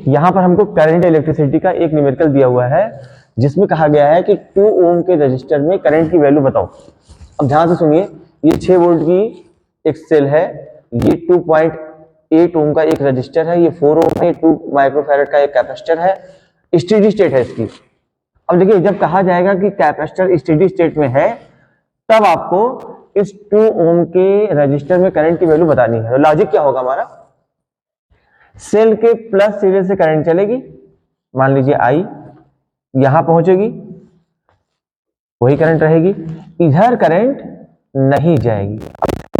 यहाँ पर हमको करंट इलेक्ट्रिसिटी का एक न्यूमेरिकल दिया हुआ है जिसमें कहा गया है कि 2 ओम के रजिस्टर में करंट की वैल्यू बताओ। अब ध्यान से सुनिए, ये 6 वोल्ट की एक सेल है, ये 2.8 ओम का एक रजिस्टर है, ये 4 ओम है, 2 माइक्रोफैरड का एक कैपेसिटर है, स्टेडी स्टेट है इसकी। अब देखिए, जब कहा जाएगा कि कैपेसिटर स्टेडी स्टेट में है तब आपको इस 2 ओम के रजिस्टर में करंट की वैल्यू बतानी है। तो लॉजिक क्या होगा हमारा, सेल के प्लस सीरीज से करंट चलेगी, मान लीजिए आई यहां पहुंचेगी, वही करंट रहेगी, इधर करंट नहीं जाएगी।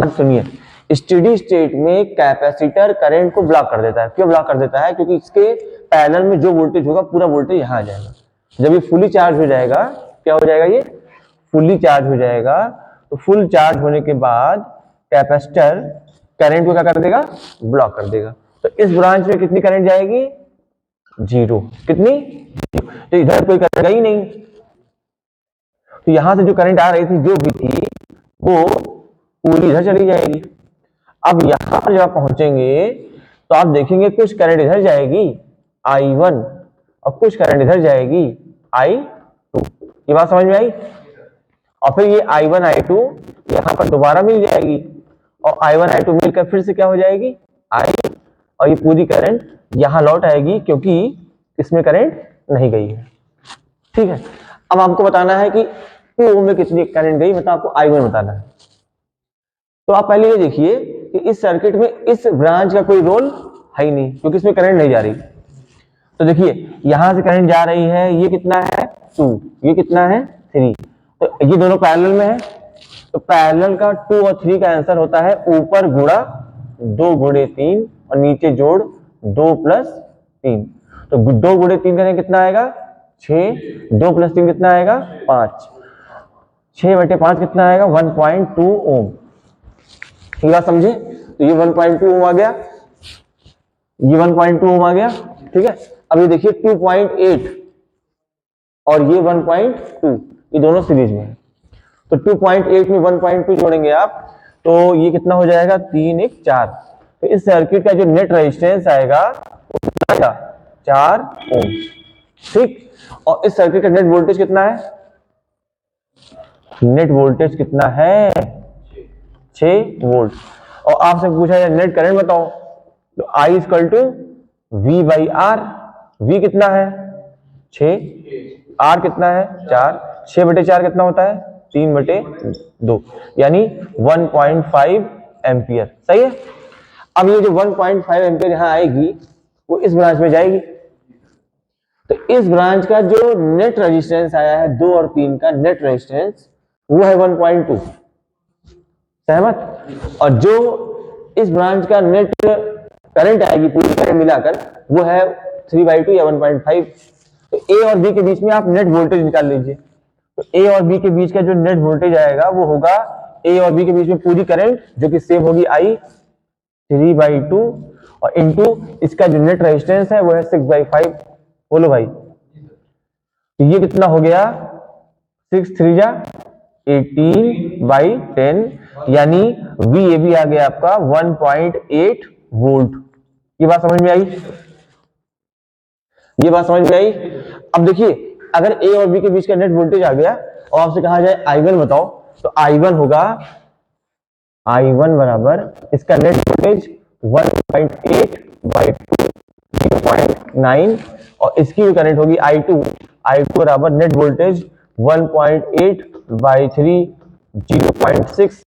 अब सुनिए, स्टेडी स्टेट में कैपेसिटर करंट को ब्लॉक कर देता है। क्यों ब्लॉक कर देता है? क्योंकि इसके पैरेलल में जो वोल्टेज होगा पूरा वोल्टेज यहां आ जाएगा। जब ये फुली चार्ज हो जाएगा, क्या हो जाएगा, ये फुली चार्ज हो जाएगा, तो फुल चार्ज होने के बाद कैपेसिटर करंट को क्या कर देगा, ब्लॉक कर देगा। तो इस ब्रांच में कितनी करंट जाएगी, 0। कितनी? तो इधर कोई करंट ही नहीं, तो यहां से जो करंट आ रही थी जो भी थी वो पूरी इधर चली जाएगी। अब यहां पर जब आप पहुंचेंगे तो आप देखेंगे कुछ करंट इधर जाएगी I1 और कुछ करंट इधर जाएगी I2। ये बात समझ में आई? और फिर ये I1 I2 यहां पर दोबारा मिल जाएगी और I1 I2 मिलकर फिर से क्या हो जाएगी, I, और ये पूरी करंट यहां लौट आएगी क्योंकि इसमें करंट नहीं गई है। ठीक है, अब आपको बताना है कि 2 ओम में कितनी करंट गई, मतलब आपको I1 बताना है। तो आप पहले ये देखिए कि इस सर्किट में इस ब्रांच का कोई रोल है ही नहीं क्योंकि इसमें करंट नहीं जा रही। तो देखिए, यहां से करंट जा रही है, ये कितना है 2, ये कितना है 3, तो ये दोनों पैरेलल में है। तो पैरेलल का 2 और 3 का आंसर होता है ऊपर गुणा 2 गुणे 3 और नीचे जोड़ 2 प्लस 3। तो 2 गुणे 3 करें कितना आएगा 6, 2 प्लस 3 कितना आएगा 5, 6/5 कितना आएगा 1.2 ओम। ये बात समझे? तो ये 1.2 ओम आ गया, ये 1.2 ओम आ गया। ठीक है, अब ये देखिए 2.8 और ये 1.2, ये दोनों सीरीज में है। तो 2.8 में 1.2 जोड़ेंगे आप तो ये कितना हो जाएगा 3 1 4। तो इस सर्किट का जो नेट रेजिस्टेंस आएगा वो कितना आएगा 4 ओम। ठीक, और इस सर्किट का नेट वोल्टेज कितना है, नेट वोल्टेज कितना है 6 वोल्ट। और आपसे पूछा जाए नेट करंट बताओ, तो I = V/R। V कितना है 6, R कितना है 4, 6/4 कितना होता है 3/2, यानी 1.5 एम्पियर। सही है। अब ये जो 1.5 एम्पियर यहां आएगी वो इस ब्रांच में जाएगी। तो इस ब्रांच का जो नेट रेजिस्टेंस आया है 2 और 3 का नेट रेजिस्टेंस वो है 1.2। सहमत? और जो इस ब्रांच का नेट करंट आएगी पूरी करंट मिलाकर वो है 3/2 या 1.5। तो ए और बी के बीच में आप नेट वोल्टेज निकाल लीजिए। तो ए और बी के बीच का जो नेट वोल्टेज आएगा वो होगा ए और बी के बीच में पूरी करंट जो कि सेम होगी I 3/2 और इनटू इसका जो नेट रेजिस्टेंस है वो है 6/5। बोलो भाई, तो ये कितना हो गया 6 3 जा 18/10, यानी VAB आ गया आपका 1.8 वोल्ट। ये बात समझ में आई? ये बात समझ में आई? अब देखिए, अगर ए और बी के बीच का नेट वोल्टेज आ गया और आपसे कहा जाए I1 बताओ, तो I1 होगा, I1 बराबर इसका नेट वोल्टेज 1.8/2 0.9 और इसकी भी करंट होगी I2 बराबर नेट वोल्टेज 1.8/3 0.6